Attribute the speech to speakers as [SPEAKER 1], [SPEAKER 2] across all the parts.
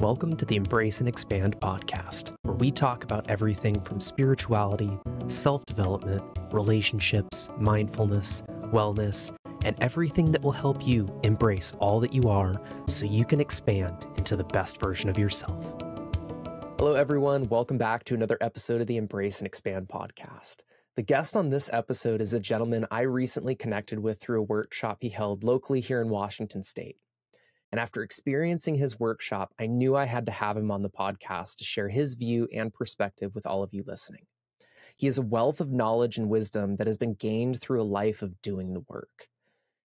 [SPEAKER 1] Welcome to the Embrace and Expand podcast, where we talk about everything from spirituality, self-development, relationships, mindfulness, wellness, and everything that will help you embrace all that you are so you can expand into the best version of yourself. Hello, everyone. Welcome back to another episode of the Embrace and Expand podcast. The guest on this episode is a gentleman I recently connected with through a workshop he held locally here in Washington State. And after experiencing his workshop, I knew I had to have him on the podcast to share his view and perspective with all of you listening. He is a wealth of knowledge and wisdom that has been gained through a life of doing the work,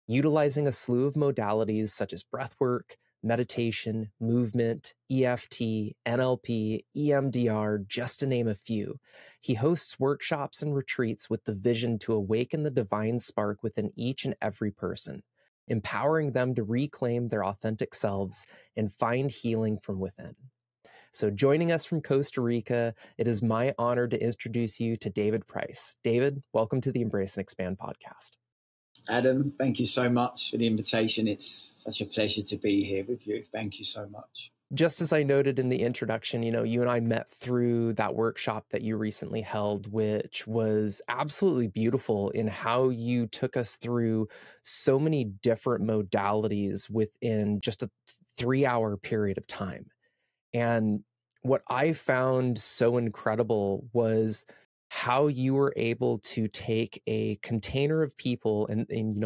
[SPEAKER 1] utilizing a slew of modalities such as breathwork, meditation, movement, EFT, NLP, EMDR, just to name a few. He hosts workshops and retreats with the vision to awaken the divine spark within each and every person, empowering them to reclaim their authentic selves and find healing from within. So joining us from Costa Rica, it is my honor to introduce you to David Price. David, welcome to the Embrace and Expand podcast.
[SPEAKER 2] Adam, thank you so much for the invitation. It's such a pleasure to be here with you. Thank you so much.
[SPEAKER 1] Just as I noted in the introduction, you and I met through that workshop that you recently held, which was absolutely beautiful in how you took us through so many different modalities within just a 3-hour period of time. And what I found so incredible was how you were able to take a container of people, and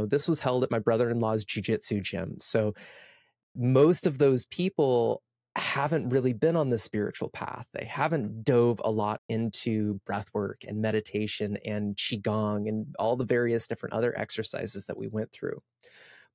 [SPEAKER 1] this was held at my brother-in-law's jiu-jitsu gym. So most of those people haven't really been on the spiritual path. They haven't dove a lot into breathwork and meditation and qigong and all the various different other exercises that we went through.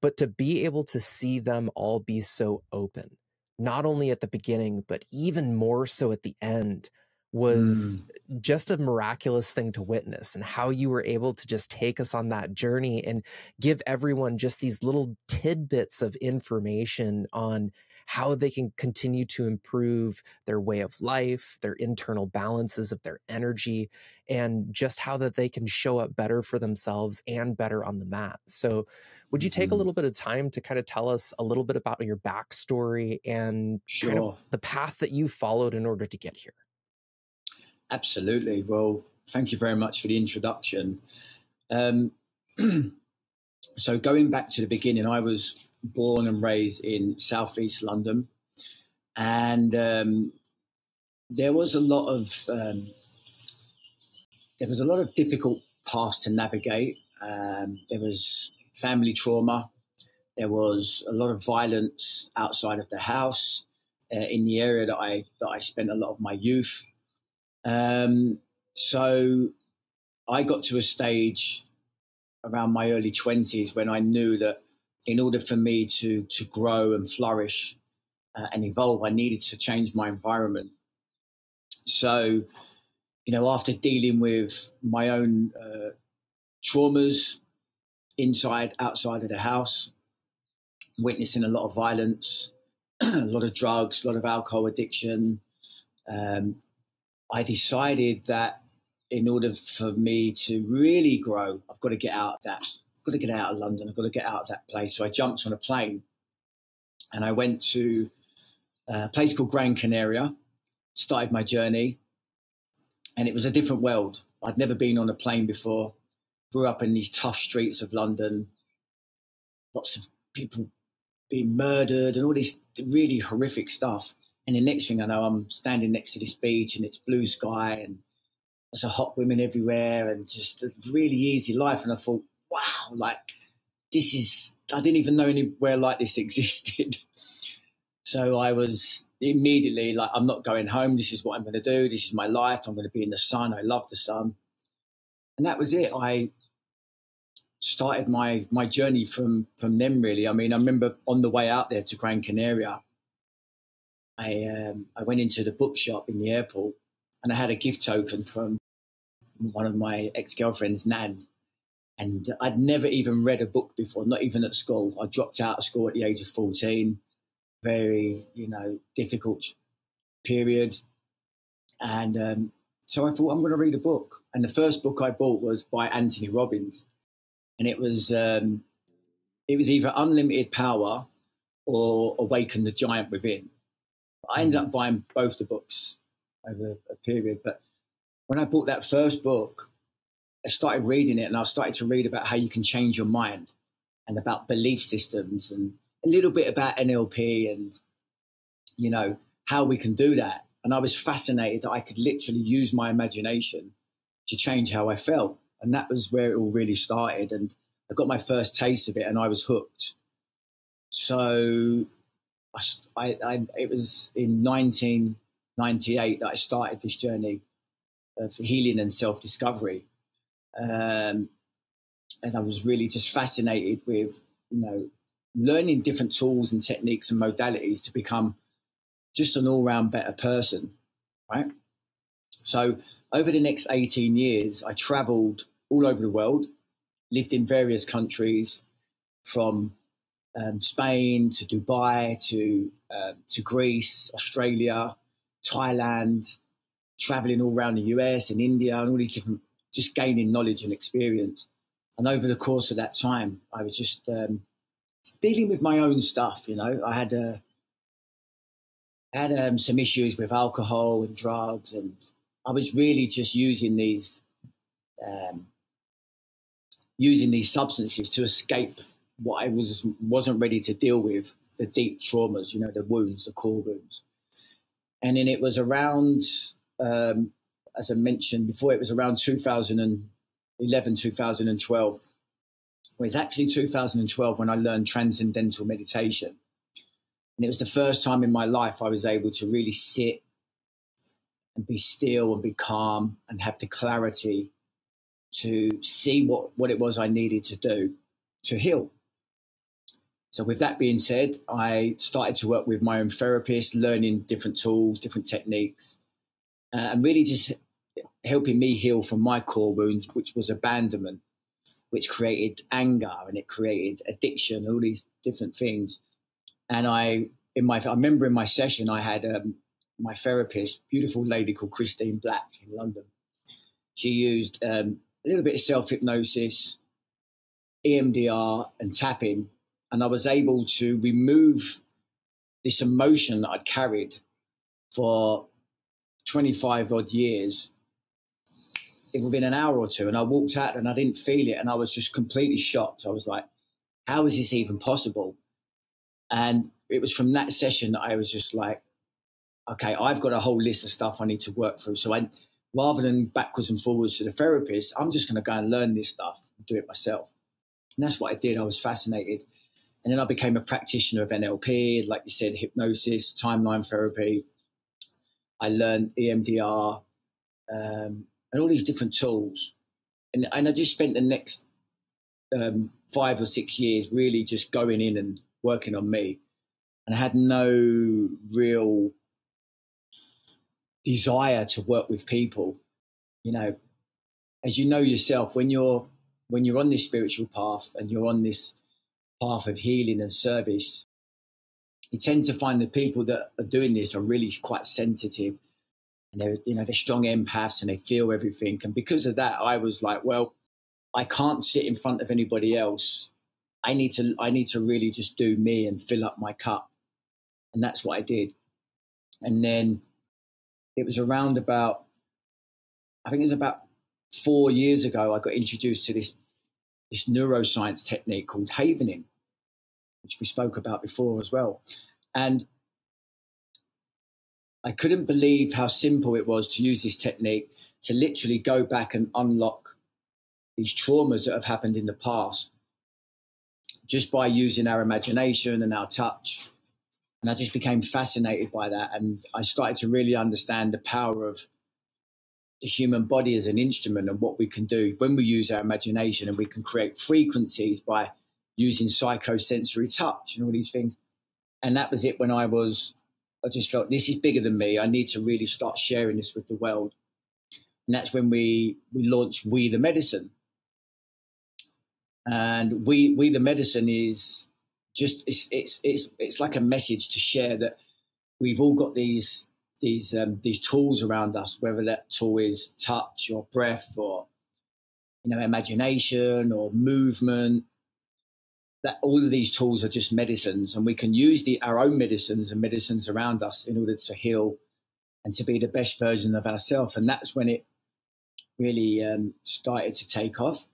[SPEAKER 1] But to be able to see them all be so open, not only at the beginning, but even more so at the end, was just a miraculous thing to witness, and how you were able to just take us on that journey and give everyone just these little tidbits of information on how they can continue to improve their way of life, their internal balances of their energy, and just how that they can show up better for themselves and better on the mat. So would you take a little bit of time to kind of tell us a little bit about your backstory and kind of the path that you followed in order to get here?
[SPEAKER 2] Absolutely. Well, thank you very much for the introduction. So going back to the beginning, I was born and raised in southeast London, and there was a lot of difficult paths to navigate. There was family trauma. There was a lot of violence outside of the house in the area that I spent a lot of my youth. So I got to a stage around my early 20s when I knew that in order for me to grow and flourish and evolve, I needed to change my environment. So, after dealing with my own traumas inside, outside of the house, witnessing a lot of violence, a lot of drugs, a lot of alcohol addiction, I decided that in order for me to really grow, I've got to get out of that. I've got to get out of London. I've got to get out of that place. So I jumped on a plane and I went to a place called Gran Canaria, started my journey, and it was a different world. I'd never been on a plane before, grew up in these tough streets of London, lots of people being murdered and all this really horrific stuff. And the next thing I know, I'm standing next to this beach and it's blue sky and there's a hot women everywhere and just a really easy life. And I thought, wow, I didn't even know anywhere like this existed. So I was immediately like, I'm not going home. This is what I'm going to do. This is my life. I'm going to be in the sun. I love the sun. And that was it. I started my journey from them, really. I mean, I remember on the way out there to Gran Canaria, I went into the bookshop in the airport and I had a gift token from one of my ex-girlfriend's nan. And I'd never even read a book before, not even at school. I dropped out of school at the age of 14, very, difficult period. And so I thought, I'm going to read a book. And the first book I bought was by Anthony Robbins. And it was either Unlimited Power or Awaken the Giant Within. I ended up buying both the books over a period. But when I bought that first book, I started reading it, and I started to read about how you can change your mind and about belief systems and a little bit about NLP and, you know, how we can do that. And I was fascinated that I could literally use my imagination to change how I felt. And that was where it all really started. And I got my first taste of it and I was hooked. So it was in 1998 that I started this journey of healing and self-discovery. And I was really just fascinated with, you know, learning different tools and techniques and modalities to become just an all-round better person, right? So over the next 18 years, I traveled all over the world, lived in various countries, from Spain to Dubai to Greece, Australia, Thailand, traveling all around the US and India and all these different, just gaining knowledge and experience. And over the course of that time, I was just dealing with my own stuff. You know, I had some issues with alcohol and drugs, and I was really just using these substances to escape what I wasn't ready to deal with, the deep traumas, you know, the wounds, the core wounds. And then it was around, as I mentioned before, it was around 2011, 2012. Well, it's actually 2012 when I learned transcendental meditation. And it was the first time in my life I was able to really sit and be still and be calm and have the clarity to see what it was I needed to do to heal. So with that being said, I started to work with my own therapist, learning different tools, different techniques, and really just helping me heal from my core wounds, which was abandonment, which created anger and it created addiction, all these different things. And I remember in my session, I had my therapist, beautiful lady called Christine Black in London. She used a little bit of self-hypnosis, EMDR and tapping. And I was able to remove this emotion that I'd carried for 25 odd years within an hour or two. And I walked out and I didn't feel it. And I was just completely shocked. I was like, how is this even possible? And it was from that session that I was just like, okay, I've got a whole list of stuff I need to work through. So rather than backwards and forwards to the therapist, I'm just going to go and learn this stuff and do it myself. And that's what I did. I was fascinated. And then I became a practitioner of NLP, like you said, hypnosis, timeline therapy. I learned EMDR and all these different tools. And I just spent the next 5 or 6 years really just going in and working on me. And I had no real desire to work with people. You know, as you know yourself, when you're on this spiritual path and you're on this path of healing and service, you tend to find the people that are doing this are really quite sensitive, and they're strong empaths and they feel everything. And because of that, I was like, well, I can't sit in front of anybody else. I need to really just do me and fill up my cup. And that's what I did. And then it was around about, I think it was about 4 years ago, I got introduced to this neuroscience technique called havening, which we spoke about before as well. And I couldn't believe how simple it was to use this technique to literally go back and unlock these traumas that have happened in the past just by using our imagination and our touch. And I just became fascinated by that. And I started to really understand the power of the human body as an instrument and what we can do when we use our imagination, and we can create frequencies by using psychosensory touch and all these things. And that was it when I just felt this is bigger than me. I need to really start sharing this with the world. And that's when we launched We the Medicine. And we the Medicine is just, it's like a message to share that we've all got these tools around us, whether that tool is touch or breath or, imagination or movement. that all of these tools are just medicines, and we can use our own medicines and medicines around us in order to heal and to be the best version of ourselves. And that's when it really started to take off.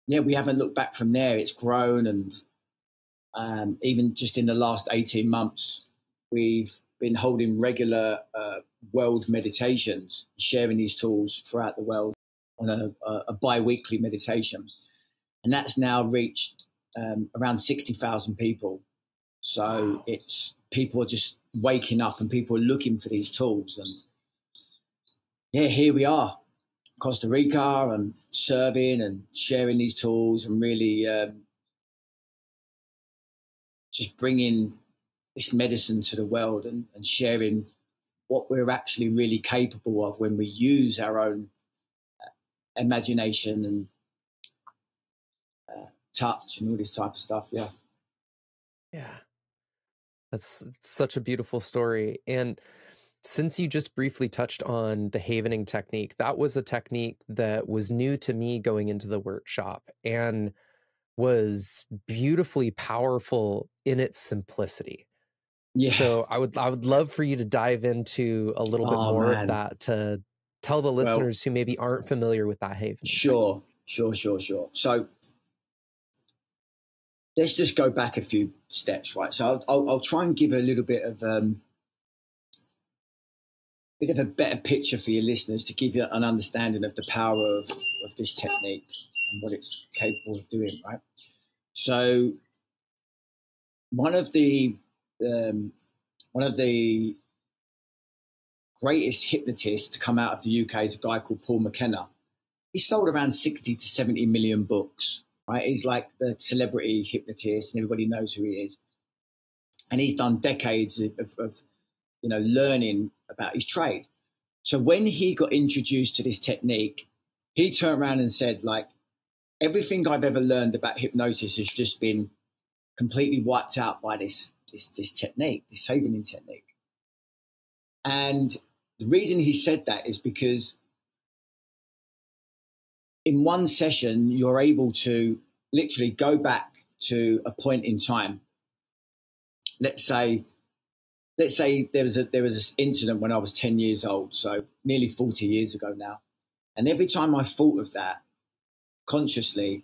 [SPEAKER 2] Yeah, we haven't looked back from there. It's grown, and even just in the last 18 months, we've been holding regular world meditations, sharing these tools throughout the world on a bi-weekly meditation. And that's now reached around 60,000 people. So it's people are just waking up and people are looking for these tools. And yeah, here we are, Costa Rica, and serving and sharing these tools and really just bringing this medicine to the world and sharing what we're actually really capable of when we use our own imagination and touch and all this type of stuff. Yeah.
[SPEAKER 1] Yeah. That's such a beautiful story. And since you just briefly touched on the havening technique, that was a technique that was new to me going into the workshop and was beautifully powerful in its simplicity.
[SPEAKER 2] Yeah.
[SPEAKER 1] So I would love for you to dive into a little bit
[SPEAKER 2] Oh
[SPEAKER 1] more of
[SPEAKER 2] man.
[SPEAKER 1] that to tell the
[SPEAKER 2] Well,
[SPEAKER 1] listeners who maybe aren't familiar with that havening technique.
[SPEAKER 2] sure. So let's just go back a few steps, right? So I'll try and give a little bit of a better picture for your listeners to give you an understanding of the power of this technique and what it's capable of doing, right? So one of the greatest hypnotists to come out of the UK is a guy called Paul McKenna. He sold around 60 to 70 million books, right? He's like the celebrity hypnotist and everybody knows who he is. And he's done decades of learning about his trade. So when he got introduced to this technique, he turned around and said, like, everything I've ever learned about hypnosis has just been completely wiped out by this technique, this havening technique. And the reason he said that is because in one session, you're able to literally go back to a point in time. Let's say there was this incident when I was 10 years old, so nearly 40 years ago now. And every time I thought of that consciously,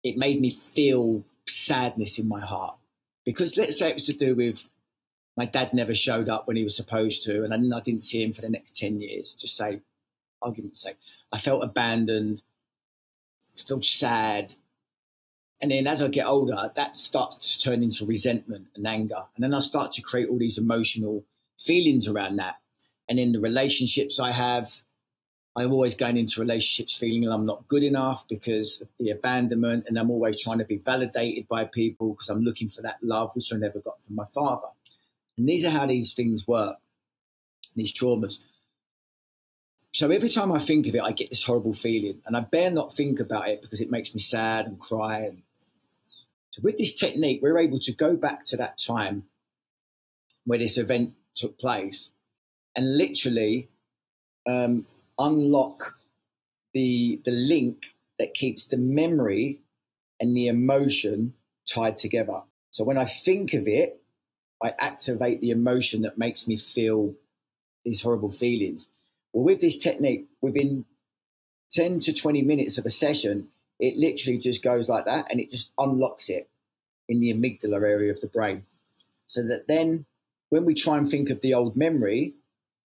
[SPEAKER 2] it made me feel sadness in my heart. Because let's say it was to do with my dad never showed up when he was supposed to, and I didn't see him for the next 10 years. Just say, argument's sake, I felt abandoned, felt sad. And then as I get older, that starts to turn into resentment and anger. And then I start to create all these emotional feelings around that. And in the relationships I have, I'm always going into relationships feeling I'm not good enough because of the abandonment. And I'm always trying to be validated by people because I'm looking for that love, which I never got from my father. And these are how these things work, these traumas. So every time I think of it, I get this horrible feeling. And I better not think about it because it makes me sad and cry. And so with this technique, we're able to go back to that time where this event took place and literally unlock the link that keeps the memory and the emotion tied together. So when I think of it, I activate the emotion that makes me feel these horrible feelings. Well, with this technique, within 10 to 20 minutes of a session, it literally just goes like that and it just unlocks it in the amygdala area of the brain. So that then when we try and think of the old memory,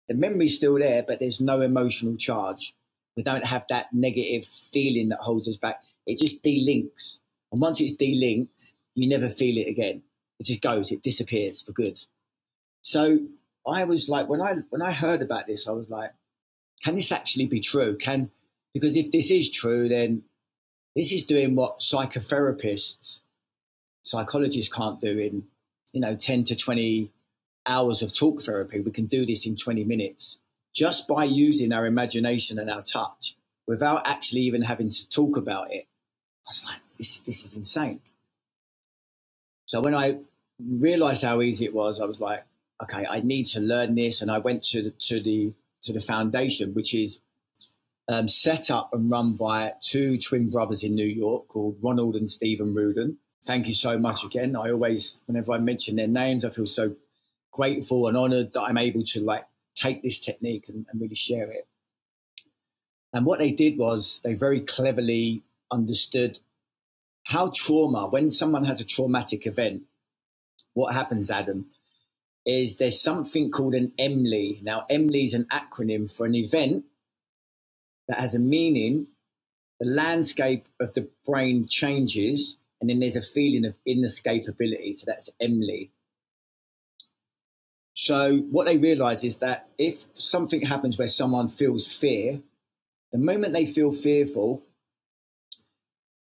[SPEAKER 2] the memory's still there, but there's no emotional charge. We don't have that negative feeling that holds us back. It just delinks. And once it's delinked, you never feel it again. It just goes, it disappears for good. So I was like, when I heard about this, I was like, can this actually be true? Because if this is true, then this is doing what psychologists can't do in, 10 to 20 hours of talk therapy. We can do this in 20 minutes just by using our imagination and our touch without actually even having to talk about it. I was like, this is insane. So when I realized how easy it was, I was like, okay, I need to learn this. And I went to the foundation, which is set up and run by two twin brothers in New York called Ronald and Stephen Rudin. Thank you so much again. I always, whenever I mention their names, I feel so grateful and honored that I'm able to like take this technique and really share it. And what they did was they very cleverly understood how trauma, when someone has a traumatic event, what happens, Adam, is there's something called an EMLI. Now, EMLI is an acronym for an event that has a meaning, the landscape of the brain changes, and then there's a feeling of inescapability. So that's EMLI. So what they realize is that if something happens where someone feels fear, the moment they feel fearful,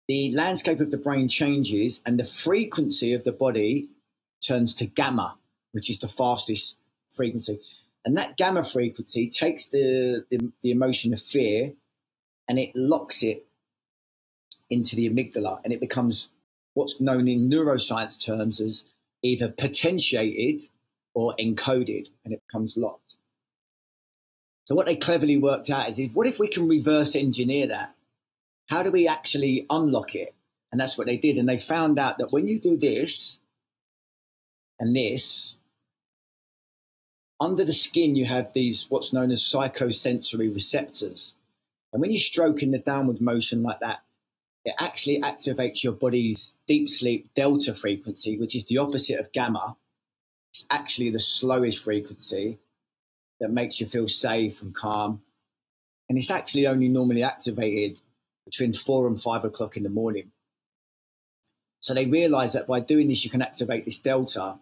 [SPEAKER 2] the landscape of the brain changes and the frequency of the body turns to gamma, which is the fastest frequency. And that gamma frequency takes the emotion of fear and it locks it into the amygdala, and it becomes what's known in neuroscience terms as either potentiated or encoded, and it becomes locked. So what they cleverly worked out is what if we can reverse engineer that? How do we actually unlock it? And that's what they did. And they found out that when you do this and this, under the skin, you have these what's known as psychosensory receptors. And when you stroke in the downward motion like that, it actually activates your body's deep sleep delta frequency, which is the opposite of gamma. It's actually the slowest frequency that makes you feel safe and calm. And it's actually only normally activated between 4 and 5 o'clock in the morning. So they realized that by doing this, you can activate this delta.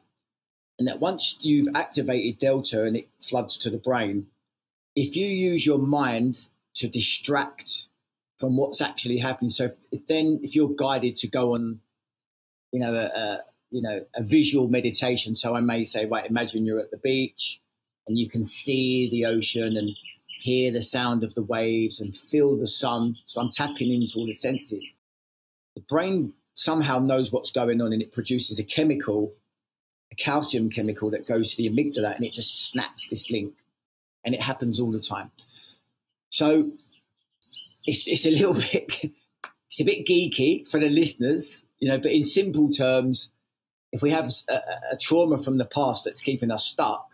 [SPEAKER 2] And that once you've activated delta and it floods to the brain, if you use your mind to distract from what's actually happening, so if you're guided to go on, a visual meditation. So I may say, right, imagine you're at the beach and you can see the ocean and hear the sound of the waves and feel the sun. So I'm tapping into all the senses. The brain somehow knows what's going on and it produces a chemical, a calcium chemical that goes to the amygdala, and it just snaps this link. And it happens all the time. So it's a little bit, it's a bit geeky for the listeners, but in simple terms, if we have a trauma from the past that's keeping us stuck,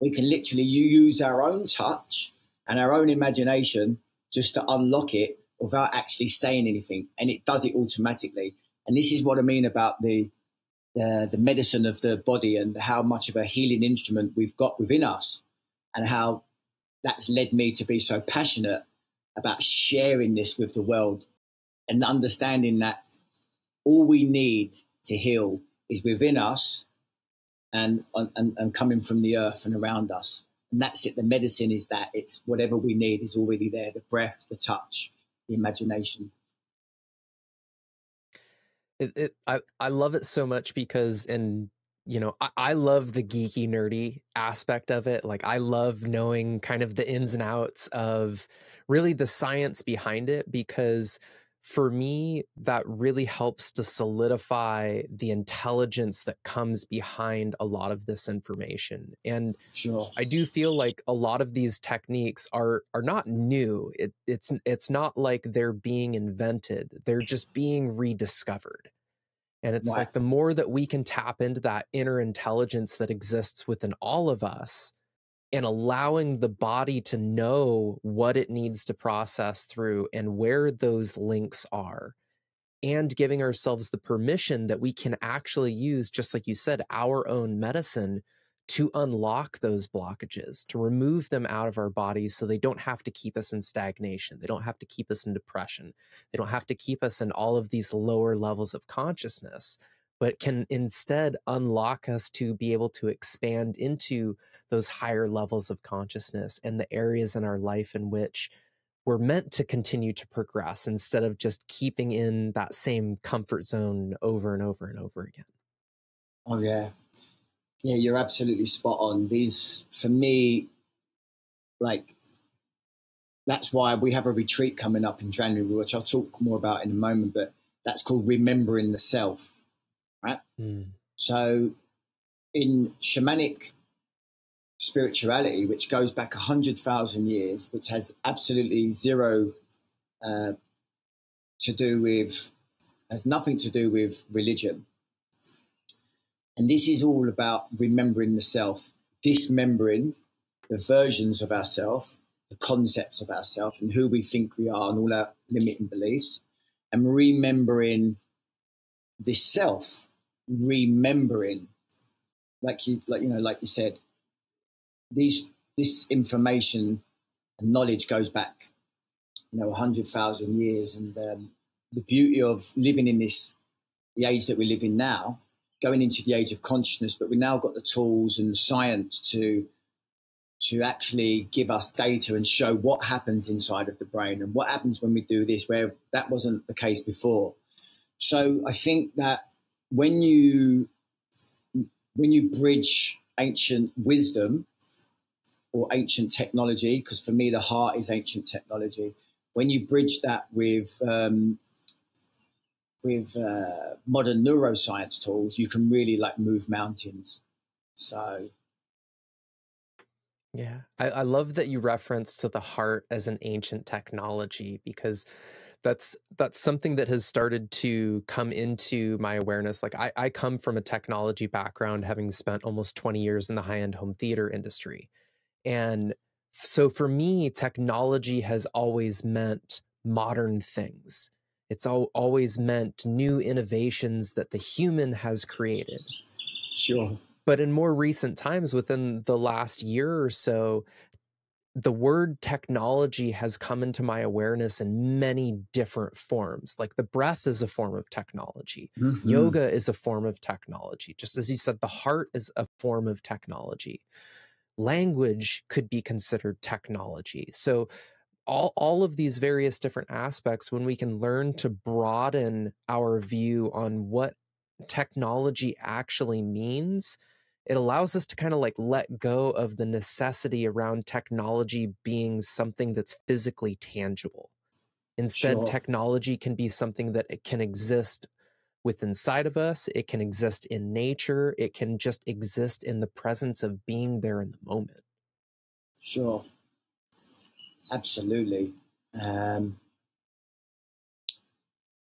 [SPEAKER 2] we can literally use our own touch and our own imagination just to unlock it without actually saying anything. And it does it automatically. And this is what I mean about the medicine of the body and how much of a healing instrument we've got within us, and how that's led me to be so passionate about sharing this with the world and understanding that all we need to heal is within us and coming from the earth and around us. And that's it. The medicine is that it's whatever we need is already there. The breath, the touch, the imagination.
[SPEAKER 1] I love it so much because, I love the geeky, nerdy aspect of it. Like, I love knowing kind of the ins and outs of really the science behind it, because for me, that really helps to solidify the intelligence that comes behind a lot of this information. And
[SPEAKER 2] Sure.
[SPEAKER 1] I do feel like a lot of these techniques are not new. It's not like they're being invented. They're just being rediscovered. And it's like the more that we can tap into that inner intelligence that exists within all of us, and allowing the body to know what it needs to process through and where those links are, and giving ourselves the permission that we can actually use, just like you said, our own medicine to unlock those blockages, to remove them out of our bodies so they don't have to keep us in stagnation. They don't have to keep us in depression. They don't have to keep us in all of these lower levels of consciousness, but can instead unlock us to be able to expand into those higher levels of consciousness and the areas in our life in which we're meant to continue to progress, instead of just keeping in that same comfort zone over and over and over again.
[SPEAKER 2] Oh, yeah. Yeah, you're absolutely spot on. These, for me, like, that's why we have a retreat coming up in January, which I'll talk more about in a moment, but that's called Remembering the Self, right? So in shamanic spirituality, which goes back 100,000 years, which has absolutely zero uh, to do with, has nothing to do with religion. And this is all about remembering the self, dismembering the versions of ourselves, the concepts of ourselves, and who we think we are, and all our limiting beliefs, and remembering this self, remembering, like you said, this information and knowledge goes back, 100,000 years, and the beauty of living in the age that we live in now, going into the age of consciousness, but we've now got the tools and the science to actually give us data and show what happens inside of the brain and what happens when we do this, where that wasn't the case before. So I think that when you bridge ancient wisdom or ancient technology, because for me the heart is ancient technology, when you bridge that with modern neuroscience tools, you can really like move mountains. So
[SPEAKER 1] Yeah, I love that you reference to the heart as an ancient technology, because that's something that has started to come into my awareness. Like I come from a technology background, having spent almost 20 years in the high-end home theater industry. And so for me, technology has always meant modern things. It's always meant new innovations that the human has created.
[SPEAKER 2] sure.
[SPEAKER 1] But in more recent times, within the last year or so, the word technology has come into my awareness in many different forms. Like the breath is a form of technology.
[SPEAKER 2] Mm-hmm.
[SPEAKER 1] Yoga is a form of technology. Just as you said, the heart is a form of technology. Language could be considered technology. So all of these various different aspects, when we can learn to broaden our view on what technology actually means, it allows us to kind of like let go of the necessity around technology being something that's physically tangible. Instead,
[SPEAKER 2] Sure.
[SPEAKER 1] technology can be something that it can exist with inside of us. It can exist in nature. It can just exist in the presence of being there in the moment.
[SPEAKER 2] Sure. Absolutely. And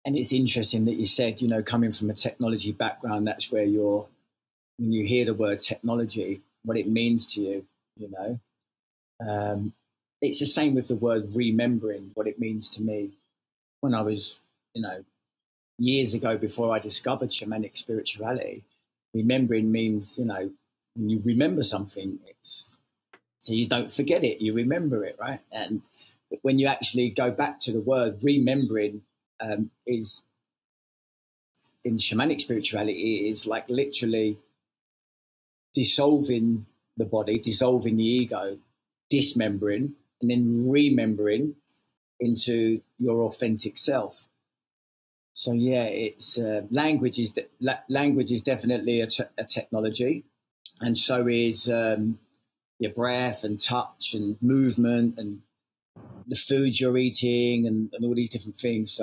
[SPEAKER 2] it's interesting that you said, coming from a technology background, that's where when you hear the word technology, what it means to you, you know. It's the same with the word remembering, what it means to me. When I was, years ago, before I discovered shamanic spirituality, remembering means, when you remember something, so you don't forget it, you remember it, right? And when you actually go back to the word remembering, is in shamanic spirituality is like literally dissolving the body, dissolving the ego, dismembering, and then remembering into your authentic self. So yeah, it's language is definitely a technology, and so is your breath and touch and movement and the food you're eating and all these different things.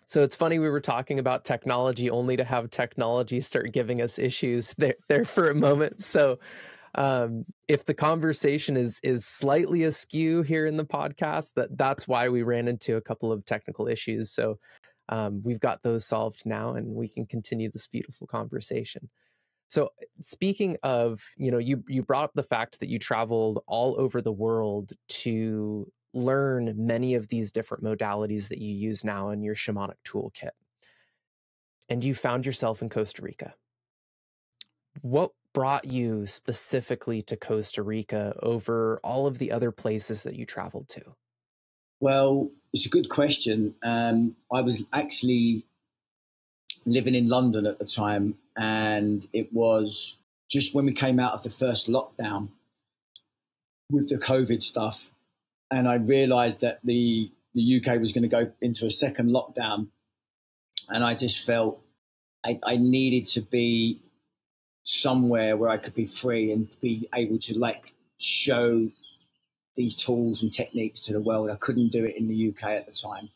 [SPEAKER 1] So it's funny, we were talking about technology only to have technology start giving us issues there for a moment. So if the conversation is slightly askew here in the podcast, that's why we ran into a couple of technical issues. So we've got those solved now, and we can continue this beautiful conversation. So speaking of, you brought up the fact that you traveled all over the world to learn many of these different modalities that you use now in your shamanic toolkit. And you found yourself in Costa Rica. What brought you specifically to Costa Rica over all of the other places that you traveled to?
[SPEAKER 2] Well, it's a good question. I was actually living in London at the time, and it was just when we came out of the first lockdown with the COVID stuff, and I realised that the UK was going to go into a second lockdown, and I just felt I needed to be somewhere where I could be free and be able to like show these tools and techniques to the world. I couldn't do it in the UK at the time.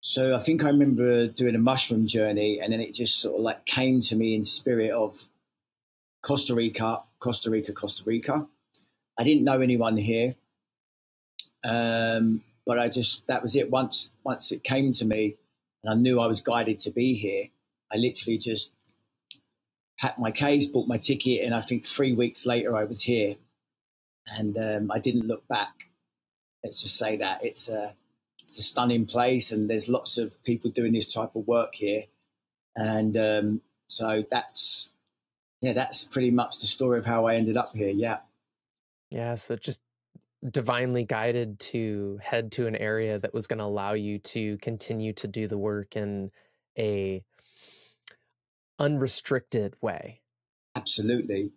[SPEAKER 2] So I think I remember doing a mushroom journey, and then it just sort of like came to me in spirit of Costa Rica, Costa Rica, Costa Rica. I didn't know anyone here, but that was it. Once it came to me, and I knew I was guided to be here, I literally just packed my case, bought my ticket, and I think 3 weeks later I was here, and I didn't look back. Let's just say that it's a stunning place, and there's lots of people doing this type of work here, and so that's pretty much the story of how I ended up here.
[SPEAKER 1] Yeah, so just divinely guided to head to an area that was going to allow you to continue to do the work in a unrestricted way.
[SPEAKER 2] Absolutely.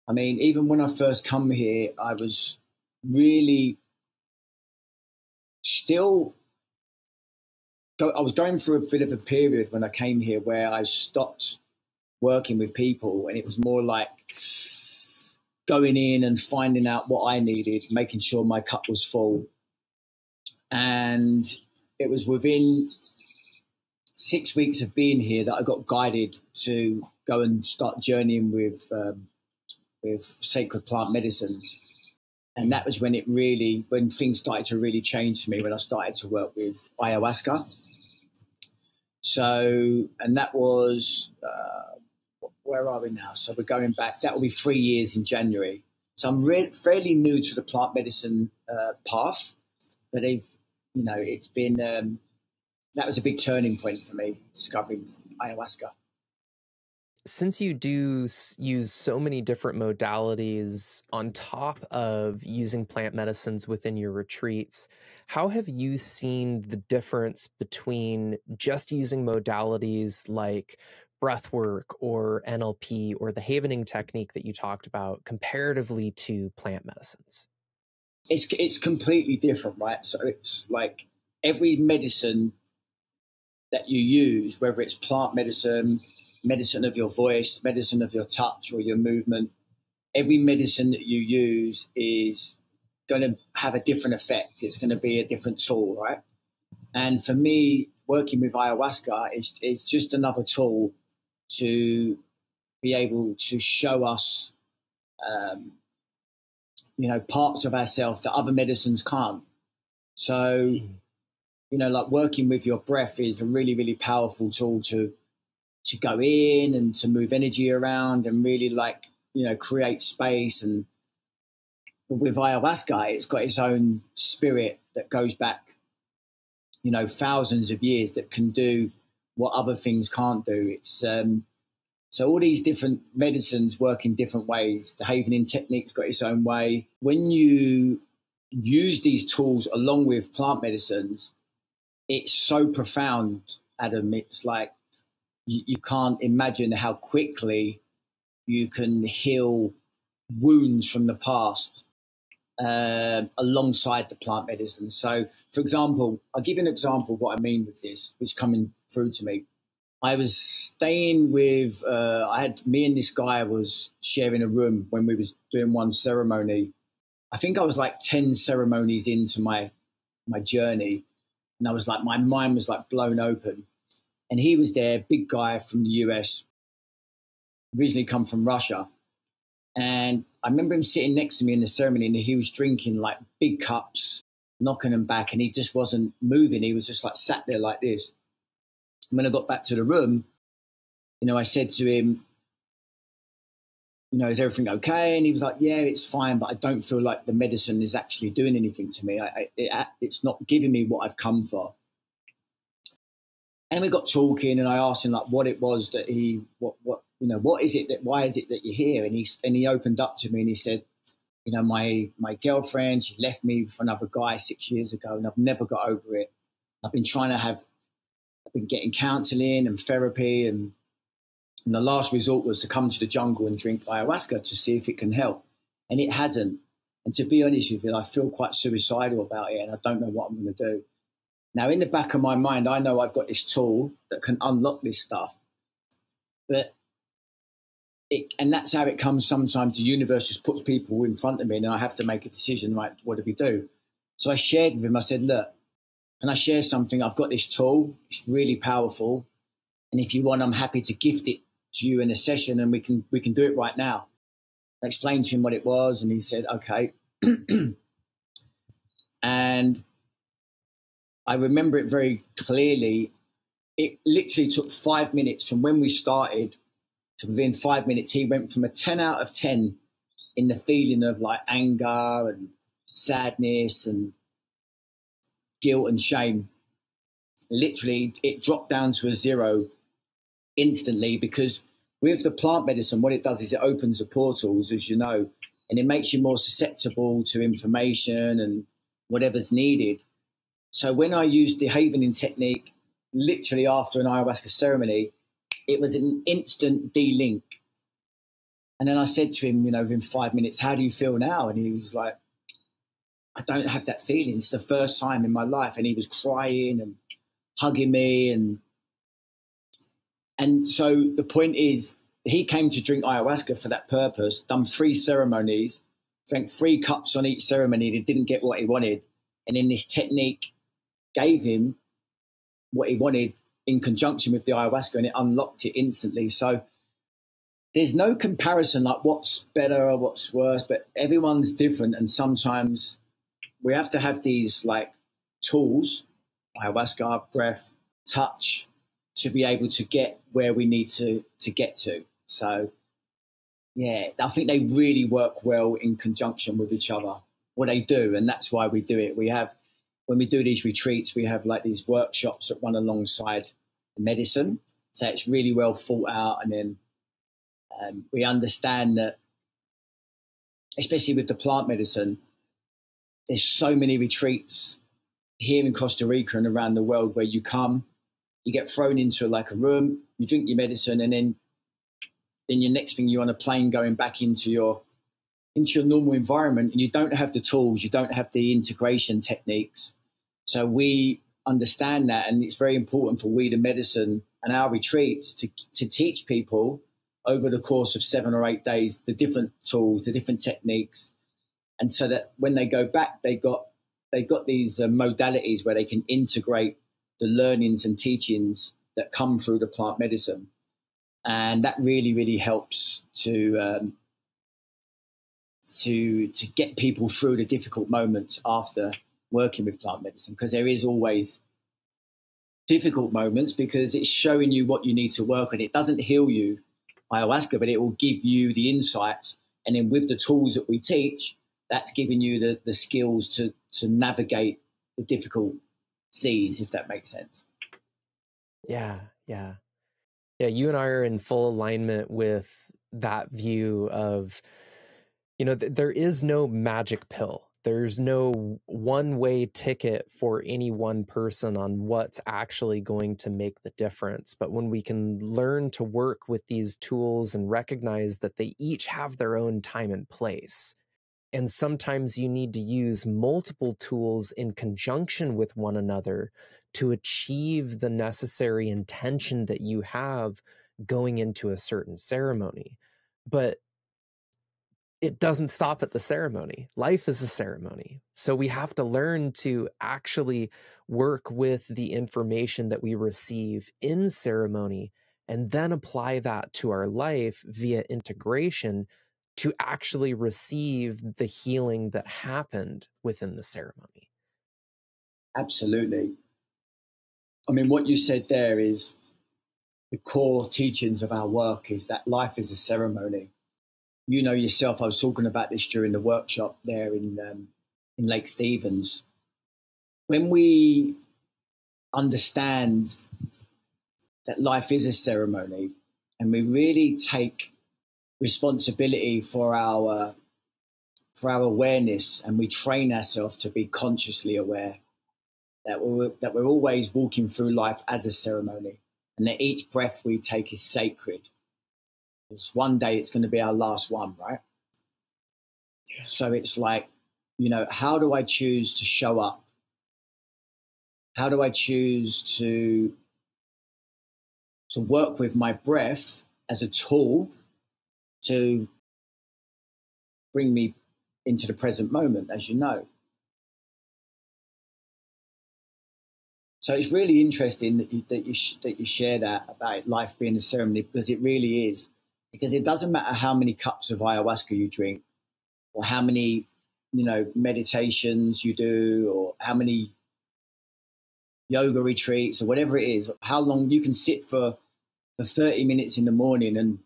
[SPEAKER 2] I mean, even when I first come here, I was really still I was going through a bit of a period when I came here where I stopped working with people, and it was more like going in and finding out what I needed, making sure my cup was full. And it was within 6 weeks of being here that I got guided to go and start journeying with sacred plant medicines. And that was when when things started to really change for me, when I started to work with ayahuasca. So, and that was, where are we now? So we're going back, that will be 3 years in January. So I'm fairly new to the plant medicine path, but it's been, that was a big turning point for me, discovering ayahuasca.
[SPEAKER 1] Since you do use so many different modalities on top of using plant medicines within your retreats, how have you seen the difference between just using modalities like breathwork or NLP or the havening technique that you talked about comparatively to plant medicines?
[SPEAKER 2] It's completely different, right? So it's like every medicine that you use, whether it's plant medicine, medicine of your voice, medicine of your touch or your movement, every medicine that you use is going to have a different effect. It's going to be a different tool, right? And for me, working with ayahuasca is just another tool to be able to show us, parts of ourselves that other medicines can't. So, like working with your breath is a really, really powerful tool to go in and to move energy around and really create space. And with ayahuasca, it's got its own spirit that goes back, thousands of years, that can do what other things can't do. It's so all these different medicines work in different ways. The havening technique's got its own way. When you use these tools along with plant medicines, it's so profound, Adam. It's like you can't imagine how quickly you can heal wounds from the past alongside the plant medicine. So, for example, I'll give you an example of what I mean with this, which is coming through to me. I was staying with, me and this guy was sharing a room when we was doing one ceremony. I think I was like 10 ceremonies into my journey. And I was like, my mind was like blown open. And he was there, big guy from the US, originally come from Russia. And I remember him sitting next to me in the ceremony, and he was drinking like big cups, knocking them back, and he just wasn't moving. He was just like sat there like this. And when I got back to the room, I said to him, is everything okay? And he was like, yeah, it's fine, but I don't feel like the medicine is actually doing anything to me. It's not giving me what I've come for. And we got talking, and I asked him like what it was that what is it that, why is it that you're here? And he opened up to me, and he said, my girlfriend, she left me for another guy 6 years ago, and I've never got over it. I've been getting counseling and therapy, and the last resort was to come to the jungle and drink ayahuasca to see if it can help. And it hasn't. And to be honest with you, I feel quite suicidal about it, and I don't know what I'm going to do. Now, in the back of my mind, I know I've got this tool that can unlock this stuff. And that's how it comes sometimes. The universe just puts people in front of me, and I have to make a decision, right, what do we do? So I shared with him, I said, look, can I share something? I've got this tool. It's really powerful. And if you want, I'm happy to gift it to you in a session, and we can do it right now. I explained to him what it was, and he said, okay. And I remember it very clearly. It literally took 5 minutes from when we started to within 5 minutes, he went from a 10 out of 10 in the feeling of like anger and sadness and guilt and shame. Literally, it dropped down to a 0 instantly, because with the plant medicine, what it does is it opens the portals, as you know, and it makes you more susceptible to information and whatever's needed. So when I used the Havening technique, literally after an ayahuasca ceremony, it was an instant de-link. And then I said to him, within 5 minutes, how do you feel now? And he was like, I don't have that feeling. It's the first time in my life. And he was crying and hugging me. And so the point is, he came to drink ayahuasca for that purpose, done 3 ceremonies, drank 3 cups on each ceremony. He didn't get what he wanted. And then this technique gave him what he wanted in conjunction with the ayahuasca, and it unlocked it instantly. So there's no comparison like what's better or what's worse, but everyone's different. And sometimes we have to have these like tools, ayahuasca, breath, touch, to be able to get where we need to get to. So yeah, I think they really work well in conjunction with each other, what they do. And that's why we do it. When we do these retreats, we have like these workshops that run alongside the medicine. So it's really well thought out. And then we understand that, especially with the plant medicine, there's so many retreats here in Costa Rica and around the world where you come, you get thrown into like a room, you drink your medicine, and then your next thing you're on a plane going back into your normal environment, and you don't have the tools, you don't have the integration techniques. So we understand that, and it's very important for we the medicine and our retreats to teach people over the course of 7 or 8 days the different tools, the different techniques, and so that when they go back, they got these modalities where they can integrate the learnings and teachings that come through the plant medicine, and that really, really helps to get people through the difficult moments after working with plant medicine, because there is always difficult moments, because it's showing you what you need to work on. It doesn't heal you, ayahuasca, but it will give you the insights, and then with the tools that we teach, that's giving you the skills to navigate the difficult seas, if that makes sense.
[SPEAKER 1] Yeah, yeah. Yeah, you and I are in full alignment with that view of, there is no magic pill. There's no one-way ticket for any one person on what's actually going to make the difference. But when we can learn to work with these tools and recognize that they each have their own time and place, and sometimes you need to use multiple tools in conjunction with one another to achieve the necessary intention that you have going into a certain ceremony. But it doesn't stop at the ceremony. Life is a ceremony. So we have to learn to actually work with the information that we receive in ceremony and then apply that to our life via integration to actually receive the healing that happened within the ceremony.
[SPEAKER 2] Absolutely. I mean, what you said there is the core teachings of our work, is that life is a ceremony. You know yourself, I was talking about this during the workshop there in Lake Stevens. When we understand that life is a ceremony, and we really take responsibility for our awareness, and we train ourselves to be consciously aware that we're always walking through life as a ceremony, and that each breath we take is sacred. Because one day it's going to be our last one, right? Yeah. So it's like, how do I choose to show up? How do I choose to work with my breath as a tool to bring me into the present moment, as you know? So it's really interesting that you share that about life being a ceremony, because it really is. Because it doesn't matter how many cups of ayahuasca you drink, or how many, meditations you do, or how many yoga retreats, or whatever it is, how long you can sit for 30 minutes in the morning and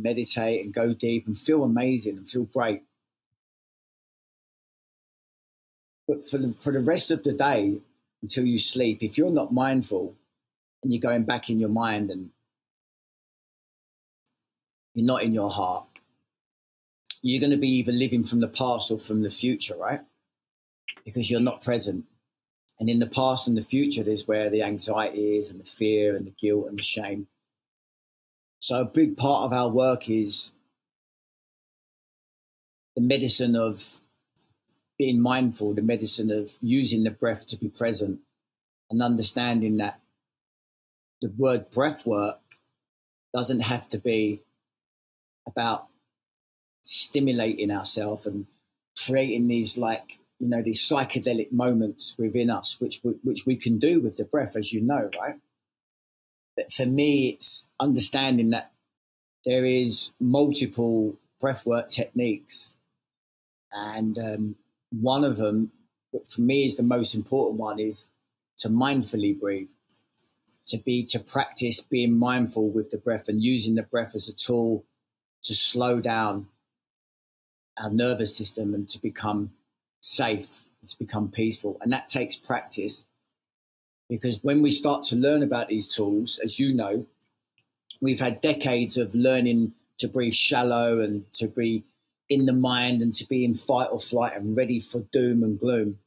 [SPEAKER 2] meditate and go deep and feel amazing and feel great. But for the rest of the day, until you sleep, if you're not mindful and you're going back in your mind and you're not in your heart, you're going to be either living from the past or from the future, right? Because you're not present. And in the past and the future, there's where the anxiety is and the fear and the guilt and the shame. So a big part of our work is the medicine of being mindful, the medicine of using the breath to be present, and understanding that the word breath work doesn't have to be about stimulating ourselves and creating these these psychedelic moments within us, which we can do with the breath, as you know, right? But for me, it's understanding that there is multiple breathwork techniques, and one of them, for me, is the most important one, is to mindfully breathe, to practice being mindful with the breath and using the breath as a tool to slow down our nervous system and to become safe, to become peaceful. And that takes practice, because when we start to learn about these tools, as you know, we've had decades of learning to breathe shallow and to be in the mind and to be in fight or flight and ready for doom and gloom.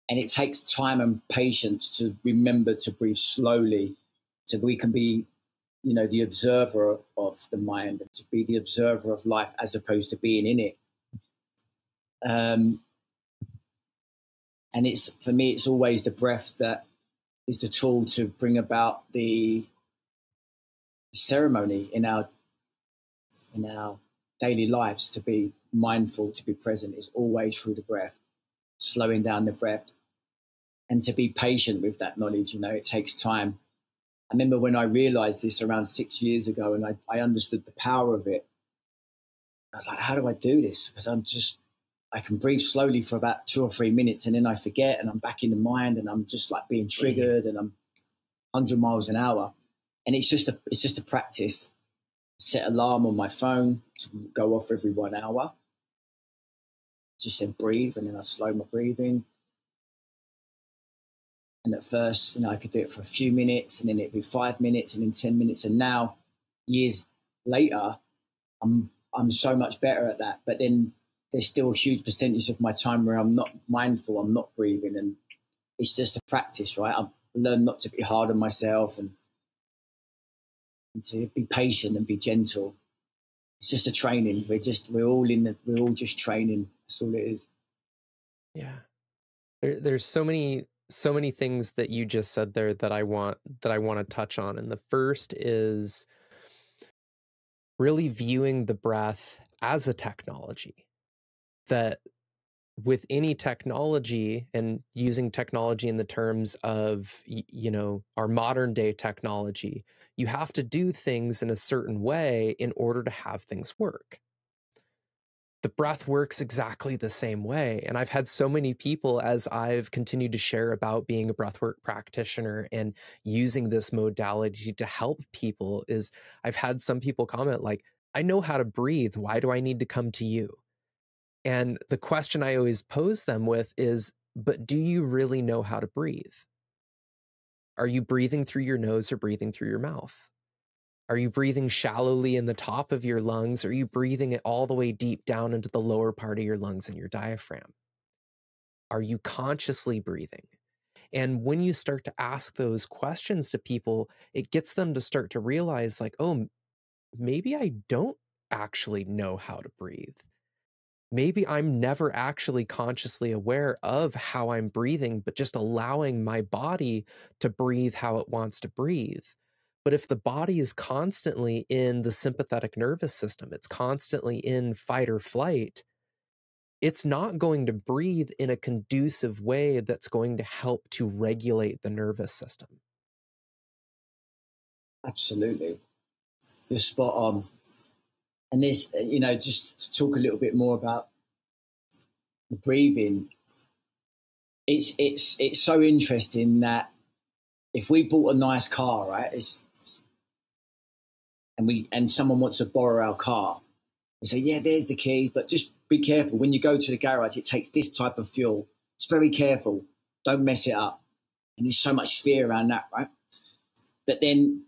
[SPEAKER 2] And it takes time and patience to remember to breathe slowly, so we can be, the observer of the mind, and to be the observer of life as opposed to being in it. And for me, it's always the breath that is the tool to bring about the ceremony in our daily lives. To be mindful, to be present, is always through the breath, slowing down the breath, and to be patient with that knowledge. It takes time. I remember when I realized this around 6 years ago, and I understood the power of it. I was like, how do I do this? Because I can breathe slowly for about 2 or 3 minutes, and then I forget, and I'm back in the mind, and I'm just like being triggered, and I'm 100 miles an hour. And it's just a practice. Set alarm on my phone to go off every 1 hour. Just said breathe, and then I slow my breathing. And at first, I could do it for a few minutes, and then it'd be 5 minutes, and then 10 minutes. And now, years later, I'm so much better at that. But then there's still a huge percentage of my time where I'm not mindful, I'm not breathing, and it's just a practice, right? I've learned not to be hard on myself and to be patient and be gentle. It's just a training. We're all just training. That's all it is.
[SPEAKER 1] Yeah. There's so many things that you just said there that I want to touch on. And the first is really viewing the breath as a technology. That with any technology, and using technology in the terms of, our modern day technology, you have to do things in a certain way in order to have things work. The breath works exactly the same way. And I've had so many people, as I've continued to share about being a breathwork practitioner and using this modality to help people, is I've had some people comment like, I know how to breathe. Why do I need to come to you? And the question I always pose them with is, but do you really know how to breathe? Are you breathing through your nose or breathing through your mouth? Are you breathing shallowly in the top of your lungs? Or are you breathing it all the way deep down into the lower part of your lungs and your diaphragm? Are you consciously breathing? And when you start to ask those questions to people, it gets them to start to realize like, oh, maybe I don't actually know how to breathe. Maybe I'm never actually consciously aware of how I'm breathing, but just allowing my body to breathe how it wants to breathe. But if the body is constantly in the sympathetic nervous system, it's constantly in fight or flight, it's not going to breathe in a conducive way that's going to help to regulate the nervous system.
[SPEAKER 2] Absolutely. You're spot on. And this, just to talk a little bit more about the breathing, it's so interesting that if we bought a nice car, right, and someone wants to borrow our car, we say, yeah, there's the keys, but just be careful. When you go to the garage, it takes this type of fuel. It's very careful. Don't mess it up. And there's so much fear around that, right? But then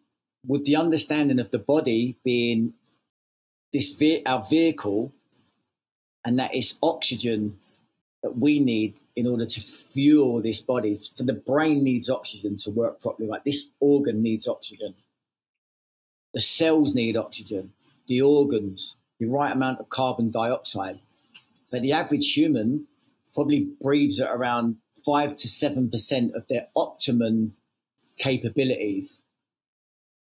[SPEAKER 2] with the understanding of the body being our vehicle, and that it's oxygen that we need in order to fuel this body. For the brain needs oxygen to work properly. Like this organ needs oxygen. The cells need oxygen. The organs, the right amount of carbon dioxide. But the average human probably breathes at around 5 to 7% of their optimum capabilities.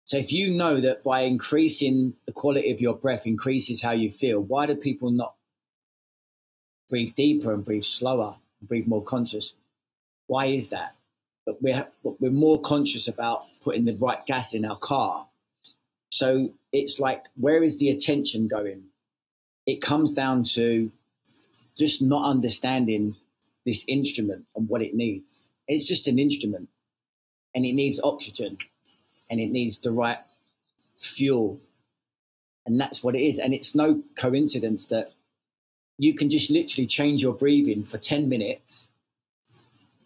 [SPEAKER 2] So if you know that by increasing the quality of your breath increases how you feel, why do people not breathe deeper and breathe slower and breathe more conscious? Why is that? But we're more conscious about putting the right gas in our car. So it's like, where is the attention going? It comes down to just not understanding this instrument and what it needs. It's just an instrument, and it needs oxygen, and it needs the right fuel. And that's what it is. And it's no coincidence that you can just literally change your breathing for 10 minutes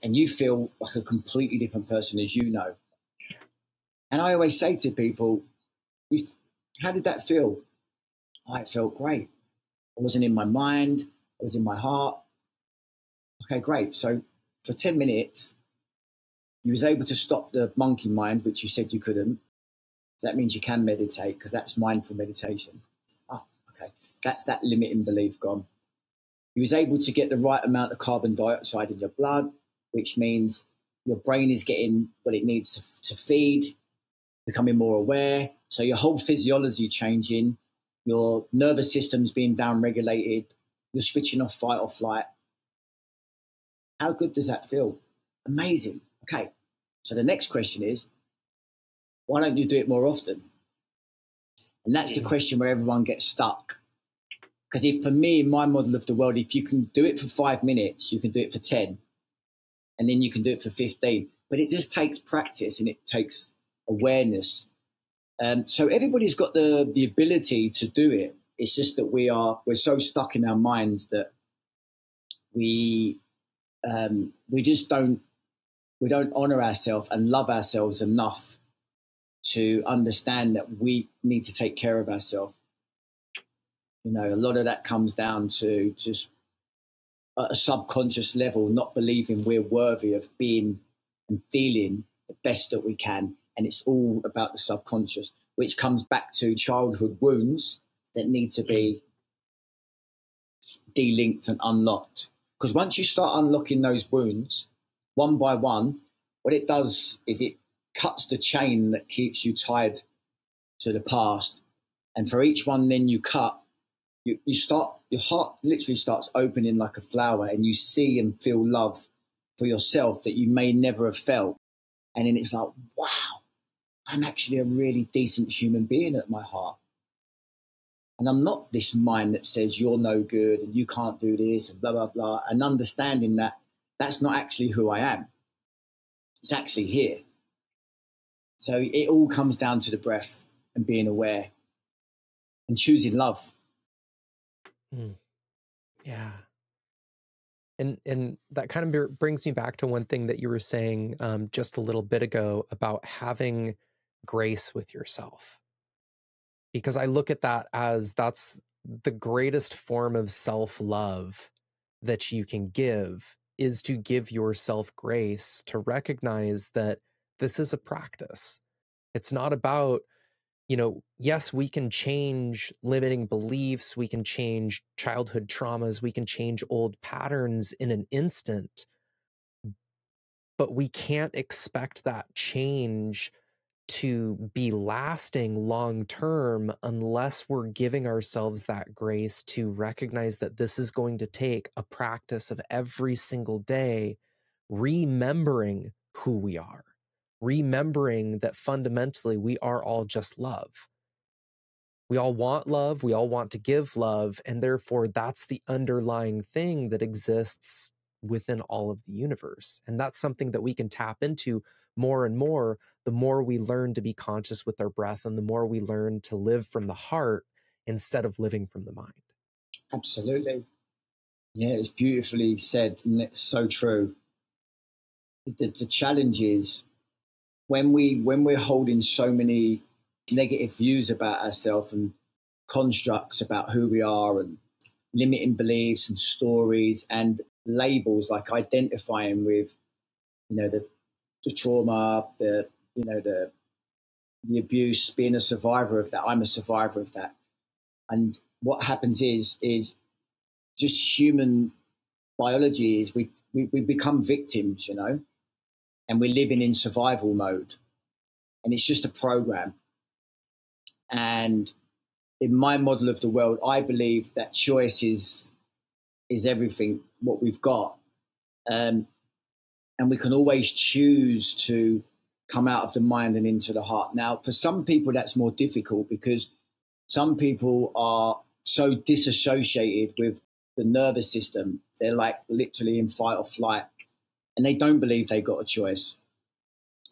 [SPEAKER 2] and you feel like a completely different person, as you know. And I always say to people, how did that feel? Oh, it felt great. I wasn't in my mind. I was in my heart. Okay, great. So for 10 minutes, you was able to stop the monkey mind, which you said you couldn't. So that means you can meditate, because that's mindful meditation. Oh, okay. That's that limiting belief gone. You was able to get the right amount of carbon dioxide in your blood, which means your brain is getting what it needs to feed, becoming more aware. So your whole physiology changing, your nervous system's being down-regulated, you're switching off fight or flight. How good does that feel? Amazing. Okay. So the next question is, why don't you do it more often? And that's the question where everyone gets stuck. Because if, for me, in my model of the world, if you can do it for 5 minutes, you can do it for 10, and then you can do it for 15. But it just takes practice, and it takes awareness. So everybody's got the ability to do it. It's just that we're so stuck in our minds that we don't honor ourselves and love ourselves enough to understand that we need to take care of ourselves. A lot of that comes down to just at a subconscious level, not believing we're worthy of being and feeling the best that we can. And it's all about the subconscious, which comes back to childhood wounds that need to be delinked and unlocked. Because once you start unlocking those wounds, one by one, what it does is it cuts the chain that keeps you tied to the past. And for each one then you cut, your heart literally starts opening like a flower, and you see and feel love for yourself that you may never have felt. And then it's like, wow, I'm actually a really decent human being at my heart. And I'm not this mind that says you're no good and you can't do this and blah, blah, blah. And understanding that that's not actually who I am. It's actually here. So it all comes down to the breath and being aware and choosing love.
[SPEAKER 1] Yeah. And that kind of brings me back to one thing that you were saying just a little bit ago about having grace with yourself. Because I look at that as that's the greatest form of self-love that you can give, is to give yourself grace, to recognize that this is a practice. It's not about, yes, we can change limiting beliefs, we can change childhood traumas, we can change old patterns in an instant, but we can't expect that change to be lasting long term unless we're giving ourselves that grace to recognize that this is going to take a practice of every single day, remembering who we are, remembering that fundamentally we are all just love. We all want love, we all want to give love, and therefore that's the underlying thing that exists within all of the universe. And that's something that we can tap into more and more the more we learn to be conscious with our breath and the more we learn to live from the heart instead of living from the mind.
[SPEAKER 2] Absolutely. Yeah, it's beautifully said, and it's so true. The challenge is when we're holding so many negative views about ourselves and constructs about who we are and limiting beliefs and stories and labels, like identifying with, the trauma, the abuse, being a survivor of that. I'm a survivor of that. And what happens is just human biology is we become victims, and we're living in survival mode. And it's just a program. And in my model of the world, I believe that choice is everything, what we've got. And we can always choose to come out of the mind and into the heart. Now, for some people, that's more difficult because some people are so disassociated with the nervous system. They're like literally in fight or flight, and they don't believe they've got a choice.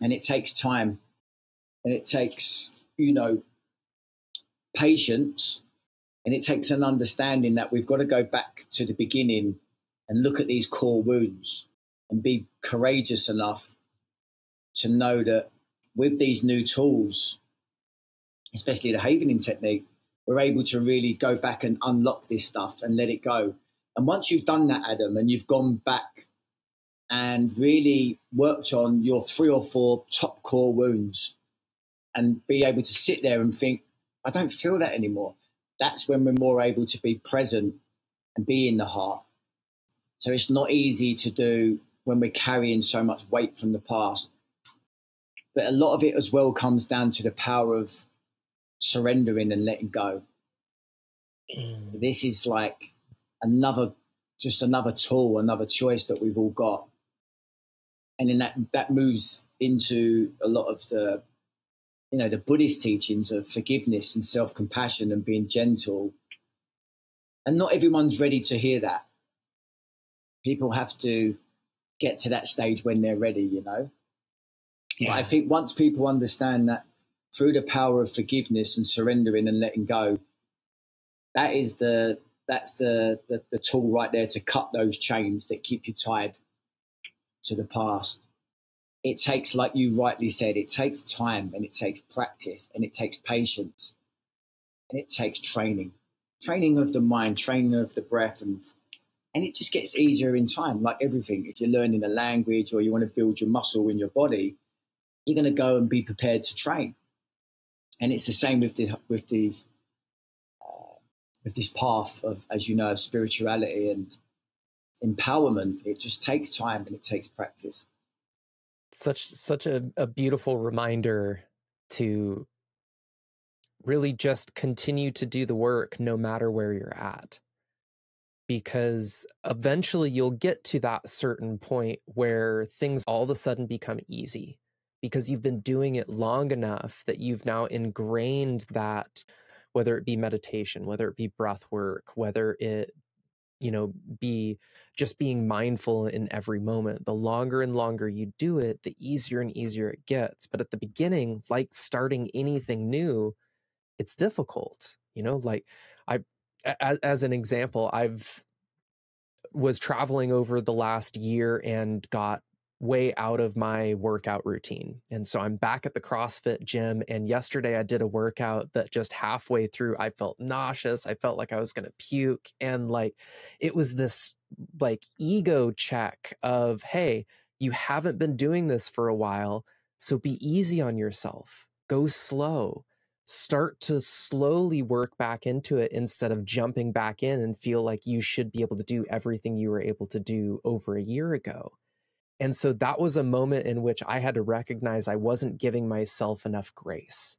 [SPEAKER 2] And it takes time, and it takes, patience, and it takes an understanding that we've got to go back to the beginning and look at these core wounds and be courageous enough to know that with these new tools, especially the havening technique, we're able to really go back and unlock this stuff and let it go. And once you've done that, Adam, and you've gone back and really worked on your 3 or 4 top core wounds and be able to sit there and think, I don't feel that anymore. That's when we're more able to be present and be in the heart. So it's not easy to do when we're carrying so much weight from the past. But a lot of it as well comes down to the power of surrendering and letting go. This is like another tool, another choice that we've all got. And then that moves into a lot of the Buddhist teachings of forgiveness and self-compassion and being gentle. And not everyone's ready to hear that. People have to get to that stage when they're ready, Yeah. But I think once people understand that through the power of forgiveness and surrendering and letting go, that's the tool right there to cut those chains that keep you tied to the past. It takes, like you rightly said, it takes time and it takes practice and it takes patience and it takes training of the mind, training of the breath, and it just gets easier in time. Like everything, if you're learning a language or you want to build your muscle in your body, you're going to go and be prepared to train. And it's the same with this path of, as you know, spirituality and empowerment. It just takes time and it takes practice.
[SPEAKER 1] Such a beautiful reminder to really just continue to do the work no matter where you're at. Because eventually you'll get to that certain point where things all of a sudden become easy because you've been doing it long enough that you've now ingrained that, whether it be meditation, whether it be breath work, whether it be just being mindful in every moment. The longer and longer you do it, the easier and easier it gets. But at the beginning, like starting anything new, it's difficult. Like as an example, was traveling over the last year and got way out of my workout routine. And so I'm back at the CrossFit gym. And yesterday I did a workout that just halfway through, I felt nauseous. I felt like I was going to puke. And it was this ego check of, hey, you haven't been doing this for a while. So be easy on yourself. Go slow. Start to slowly work back into it instead of jumping back in and feel like you should be able to do everything you were able to do over a year ago. And so that was a moment in which I had to recognize I wasn't giving myself enough grace.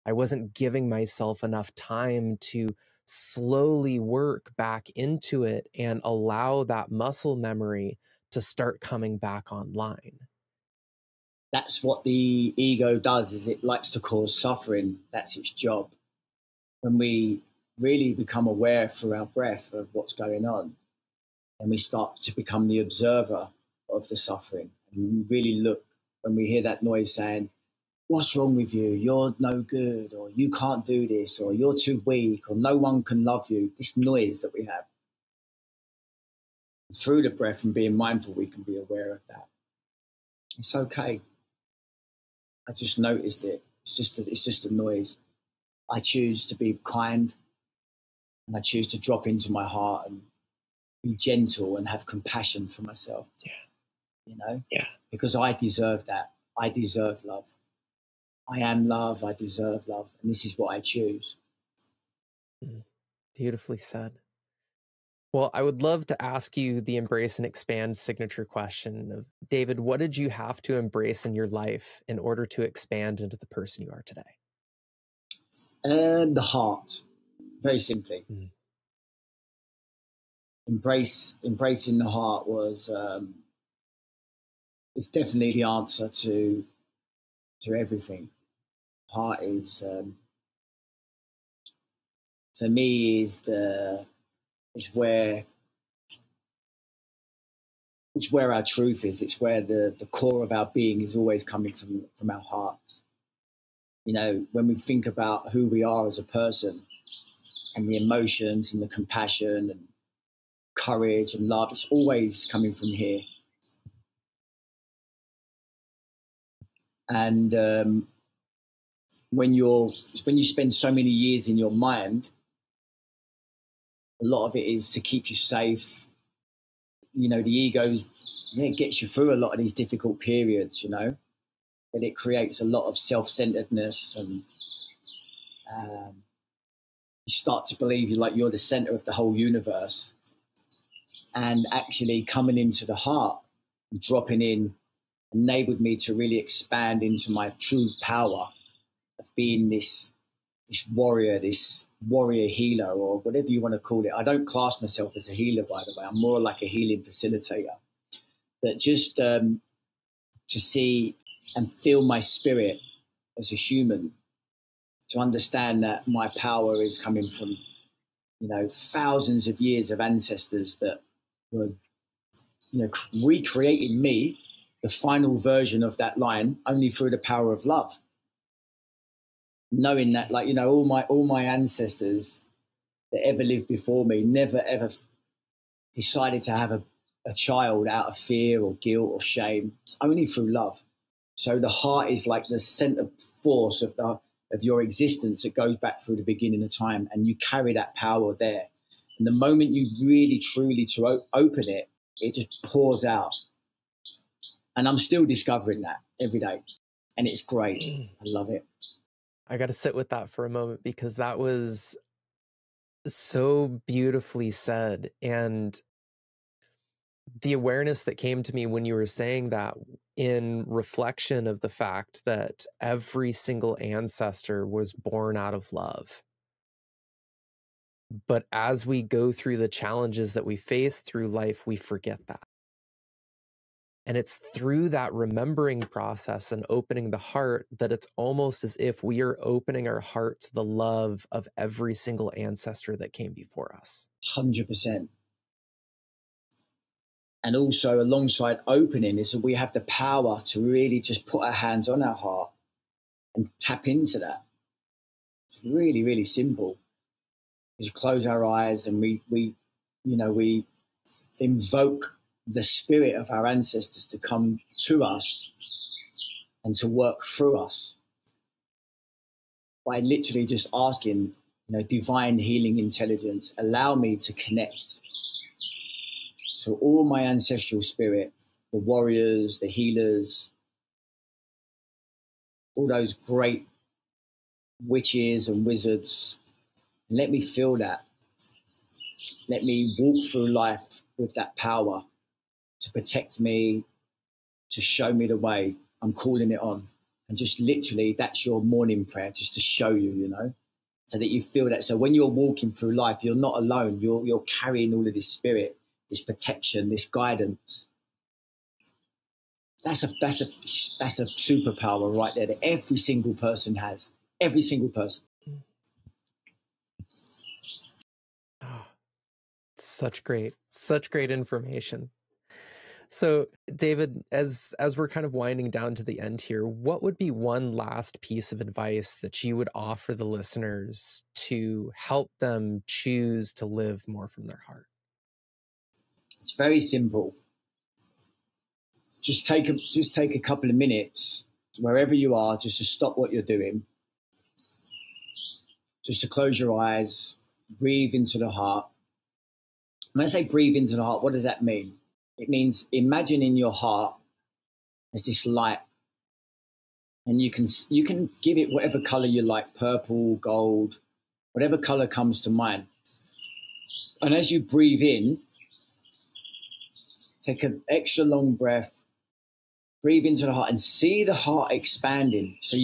[SPEAKER 1] I wasn't giving myself enough time to slowly work back into it and allow that muscle memory to start coming back online.
[SPEAKER 2] That's what the ego does, is it likes to cause suffering. That's its job. When we really become aware through our breath of what's going on, and we start to become the observer of the suffering, and we really look when we hear that noise saying, what's wrong with you? You're no good, or you can't do this, or you're too weak, or no one can love you. This noise that we have. Through the breath and being mindful, we can be aware of that. It's okay. I just noticed it. It's just a noise. I choose to be kind, and I choose to drop into my heart and be gentle and have compassion for myself.
[SPEAKER 1] Yeah.
[SPEAKER 2] You know?
[SPEAKER 1] Yeah.
[SPEAKER 2] Because I deserve that. I deserve love. I am love. I deserve love. And this is what I choose.
[SPEAKER 1] Beautifully said. Well, I would love to ask you the embrace and expand signature question of, David, what did you have to embrace in your life in order to expand into the person you are today?
[SPEAKER 2] The heart, very simply. Embracing the heart was definitely the answer to everything. Heart is for me is where our truth is. It's where the core of our being is always coming from our hearts. You know, when we think about who we are as a person and the emotions and the compassion and courage and love, it's always coming from here. And when you spend so many years in your mind, a lot of it is to keep you safe. You know, the ego's, it gets you through a lot of these difficult periods, you know, but it creates a lot of self-centeredness, and you start to believe you're the center of the whole universe. And actually coming into the heart and dropping in enabled me to really expand into my true power of being this warrior healer, or whatever you want to call it. I don't class myself as a healer, by the way. I'm more like a healing facilitator. But just to see and feel my spirit as a human, to understand that my power is coming from, you know, thousands of years of ancestors that were, you know, recreating me, the final version of that line, only through the power of love. Knowing that, like, you know, all my ancestors that ever lived before me never ever decided to have a child out of fear or guilt or shame. It's only through love. So the heart is like the center force of your existence that goes back through the beginning of time, and you carry that power there. And the moment you really truly open it, it just pours out. And I'm still discovering that every day, and it's great. I love it.
[SPEAKER 1] I got to sit with that for a moment, because that was so beautifully said. And the awareness that came to me when you were saying that, in reflection of the fact that every single ancestor was born out of love. But as we go through the challenges that we face through life, we forget that. And it's through that remembering process and opening the heart that it's almost as if we are opening our heart to the love of every single ancestor that came before us.
[SPEAKER 2] 100%. And also, alongside opening, is that we have the power to really just put our hands on our heart and tap into that. It's really, really simple. We just close our eyes and we invoke the spirit of our ancestors to come to us and to work through us by literally just asking, you know, divine healing intelligence, allow me to connect. So all my ancestral spirit, the warriors, the healers, all those great witches and wizards, let me feel that. Let me walk through life with that power to protect me, to show me the way. I'm calling it on. And just literally, that's your morning prayer, just to show you, you know, so that you feel that. So when you're walking through life, you're not alone. You're carrying all of this spirit, this protection, this guidance. That's a superpower right there that every single person has. Every single person.
[SPEAKER 1] Oh, such great information. So, David, as we're kind of winding down to the end here, what would be one last piece of advice that you would offer the listeners to help them choose to live more from their heart?
[SPEAKER 2] It's very simple. Just take a couple of minutes wherever you are, just to stop what you're doing, just to close your eyes, breathe into the heart. When I say breathe into the heart, what does that mean? It means imagine in your heart as this light, and you can give it whatever color you like, purple, gold, whatever color comes to mind. And as you breathe in, take an extra long breath, breathe into the heart and see the heart expanding. So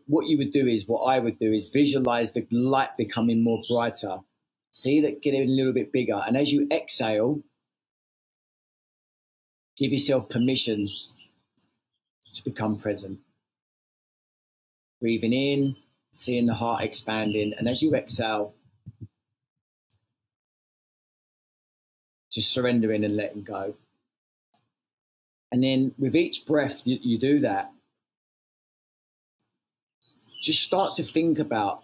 [SPEAKER 2] what you would do is, what I would do is visualize the light becoming more brighter. See that getting a little bit bigger. And as you exhale, give yourself permission to become present. Breathing in, seeing the heart expanding. And as you exhale, just surrendering and letting go. And then with each breath you do that, just start to think about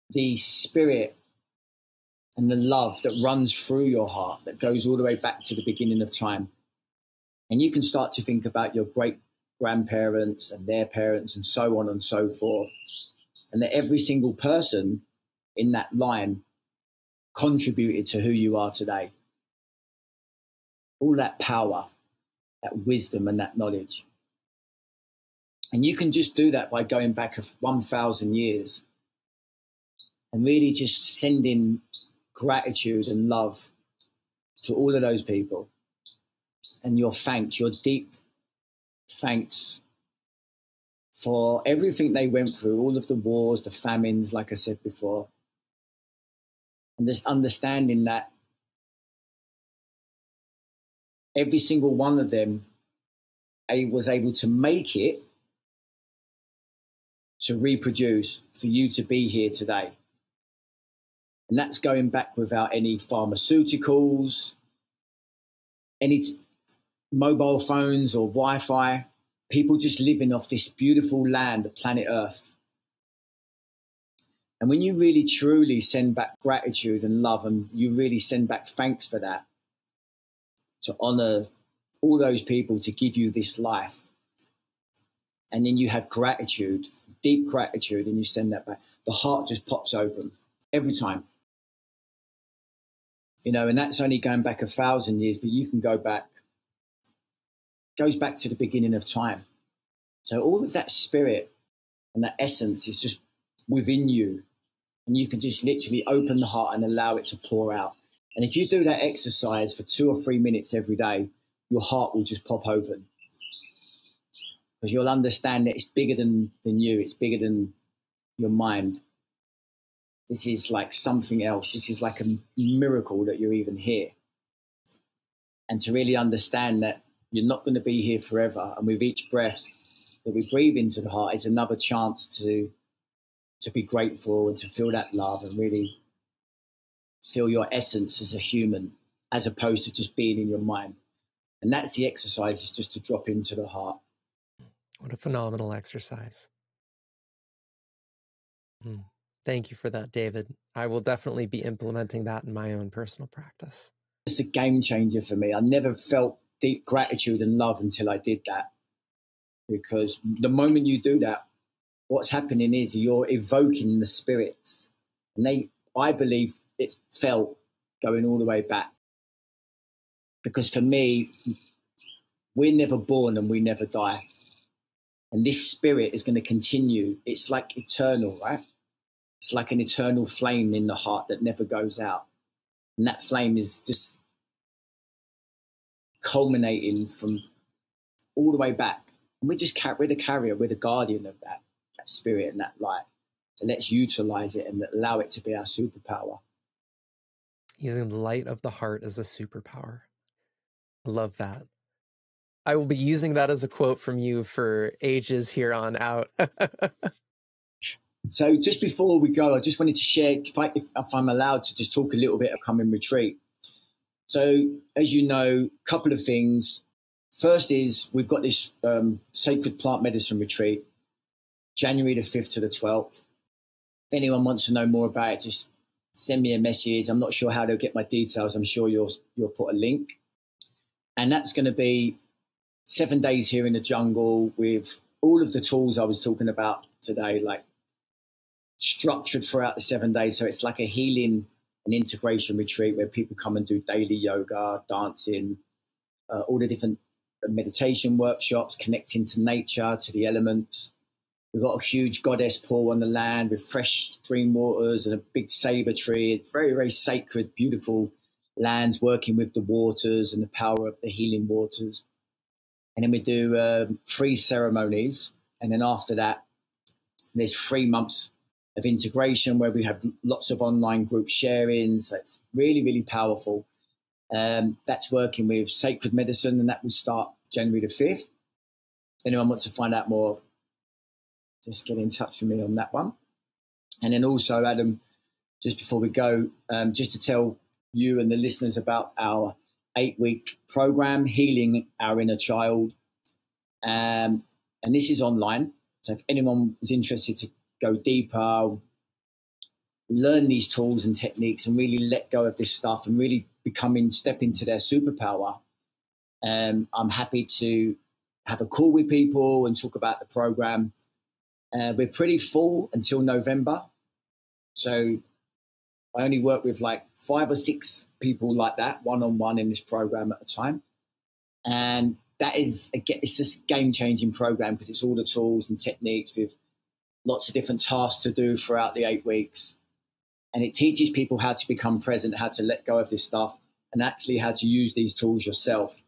[SPEAKER 2] the spirit and the love that runs through your heart, that goes all the way back to the beginning of time. And you can start to think about your great grandparents and their parents and so on and so forth. And that every single person in that line contributed to who you are today. All that power, that wisdom and that knowledge. And you can just do that by going back 1,000 years and really just sending gratitude and love to all of those people. And your thanks, your deep thanks for everything they went through, all of the wars, the famines, like I said before. And just understanding that every single one of them was able to make it to reproduce for you to be here today. And that's going back without any pharmaceuticals, any mobile phones or Wi-Fi, people just living off this beautiful land, the planet Earth. And when you really truly send back gratitude and love, and you really send back thanks for that, to honor all those people to give you this life, and then you have gratitude, deep gratitude, and you send that back, the heart just pops open every time. You know, and that's only going back 1,000 years, but you can go back, goes back to the beginning of time. So all of that spirit and that essence is just within you, and you can just literally open the heart and allow it to pour out. And if you do that exercise for 2 or 3 minutes every day, your heart will just pop open, because you'll understand that it's bigger than you. It's bigger than your mind. This is like something else. This is like a miracle that you're even here. And to really understand that you're not going to be here forever. And with each breath that we breathe into the heart is another chance to be grateful and to feel that love and really feel your essence as a human, as opposed to just being in your mind. And that's the exercise, is just to drop into the heart.
[SPEAKER 1] What a phenomenal exercise. Thank you for that, David. I will definitely be implementing that in my own personal practice.
[SPEAKER 2] It's a game changer for me. I never felt deep gratitude and love until I did that. Because the moment you do that, what's happening is you're evoking the spirits. And I believe it's felt going all the way back. Because for me, we're never born and we never die. And this spirit is going to continue. It's like eternal, right? It's like an eternal flame in the heart that never goes out. And that flame is just culminating from all the way back. And we're the carrier, we're the guardian of that spirit and that light. So let's utilize it and allow it to be our superpower.
[SPEAKER 1] Using the light of the heart as a superpower. I love that. I will be using that as a quote from you for ages here on out.
[SPEAKER 2] So just before we go, I just wanted to share, if I'm allowed to just talk a little bit of coming retreat. So as you know, a couple of things. First is we've got this sacred plant medicine retreat, January the 5th to the 12th. If anyone wants to know more about it, just send me a message. I'm not sure how they'll get my details. I'm sure you'll put a link. And that's going to be 7 days here in the jungle with all of the tools I was talking about today, like structured throughout the 7 days. So it's like a healing and integration retreat where people come and do daily yoga, dancing, all the different meditation workshops, connecting to nature, to the elements. We've got a huge goddess pool on the land with fresh stream waters and a big saber tree. Very, very sacred, beautiful lands, working with the waters and the power of the healing waters. And then we do 3 ceremonies. And then after that, there's 3 months of integration where we have lots of online group sharing. So it's really, really powerful. That's working with sacred medicine, and that will start January the 5th. If anyone wants to find out more, just get in touch with me on that one. And then also, Adam, just before we go, just to tell you and the listeners about our 8-week program, Healing Our Inner Child. And this is online. So if anyone is interested to go deeper, learn these tools and techniques and really let go of this stuff and really step into their superpower, I'm happy to have a call with people and talk about the program. We're pretty full until November. So I only work with like 5 or 6 people like that, one-on-one in this program at a time. And that is, again, it's just a game-changing program because it's all the tools and techniques with lots of different tasks to do throughout the 8 weeks. And it teaches people how to become present, how to let go of this stuff, and actually how to use these tools yourself.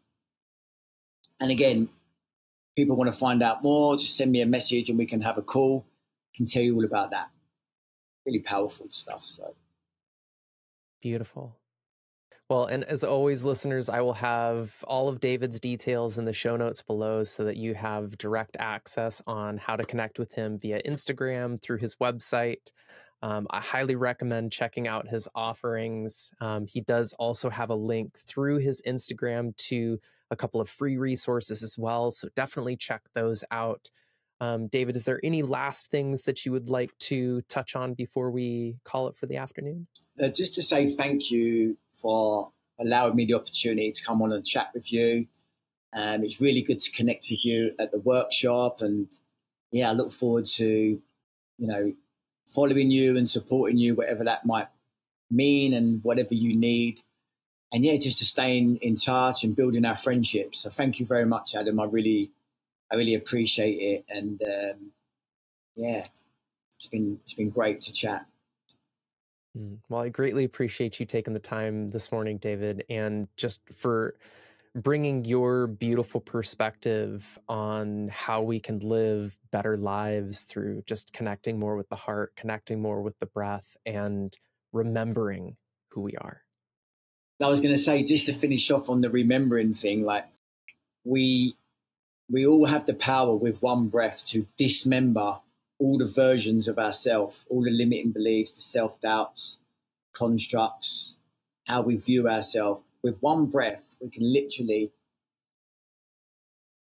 [SPEAKER 2] And again, people want to find out more, just send me a message and we can have a call. I can tell you all about that. Really powerful stuff. So
[SPEAKER 1] Beautiful. Well, and as always, listeners, I will have all of David's details in the show notes below so that you have direct access on how to connect with him via Instagram, through his website. I highly recommend checking out his offerings. He does also have a link through his Instagram to a couple of free resources as well, so definitely check those out. David, is there any last things that you would like to touch on before we call it for the afternoon?
[SPEAKER 2] Just to say thank you for allowing me the opportunity to come on and chat with you. It's really good to connect with you at the workshop. And yeah, I look forward to, following you and supporting you, whatever that might mean and whatever you need. And yeah, just to stay in touch and building our friendship. So thank you very much, Adam. I really appreciate it. And yeah, it's been great to chat.
[SPEAKER 1] Well, I greatly appreciate you taking the time this morning, David, and just for bringing your beautiful perspective on how we can live better lives through just connecting more with the heart, connecting more with the breath, and remembering who we are.
[SPEAKER 2] I was going to say, just to finish off on the remembering thing, like we all have the power with one breath to dismember all the versions of ourselves, all the limiting beliefs, the self-doubts, constructs, how we view ourselves. With one breath, we can literally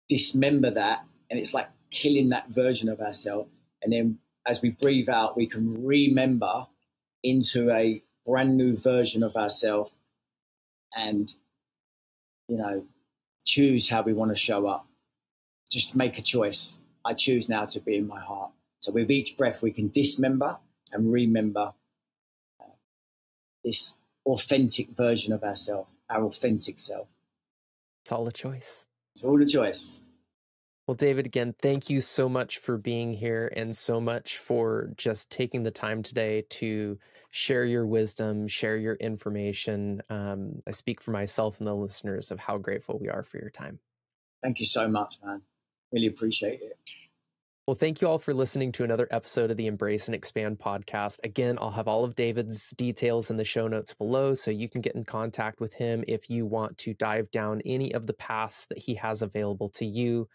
[SPEAKER 2] dismember that, and it's like killing that version of ourselves. And then as we breathe out, we can remember into a brand new version of ourselves and, choose how we want to show up. Just make a choice. I choose now to be in my heart. So with each breath, we can dismember and remember this authentic version of ourselves, our authentic self.
[SPEAKER 1] It's all a choice.
[SPEAKER 2] It's all a choice.
[SPEAKER 1] Well, David, again, thank you so much for being here and so much for just taking the time today to share your wisdom, share your information. I speak for myself and the listeners of how grateful we are for your time.
[SPEAKER 2] Thank you so much, man. Really appreciate it.
[SPEAKER 1] Well, thank you all for listening to another episode of the Embrace and Expand podcast. Again, I'll have all of David's details in the show notes below, so you can get in contact with him if you want to dive down any of the paths that he has available to you.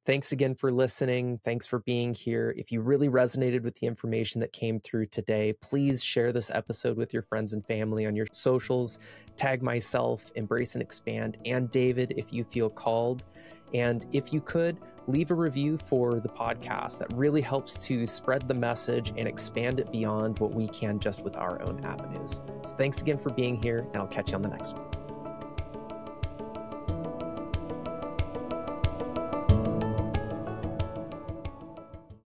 [SPEAKER 1] Thanks again for listening. Thanks for being here. If you really resonated with the information that came through today, please share this episode with your friends and family on your socials. Tag myself, Embrace and Expand, and David if you feel called. And if you could, leave a review for the podcast. That really helps to spread the message and expand it beyond what we can just with our own avenues. So thanks again for being here, and I'll catch you on the next one.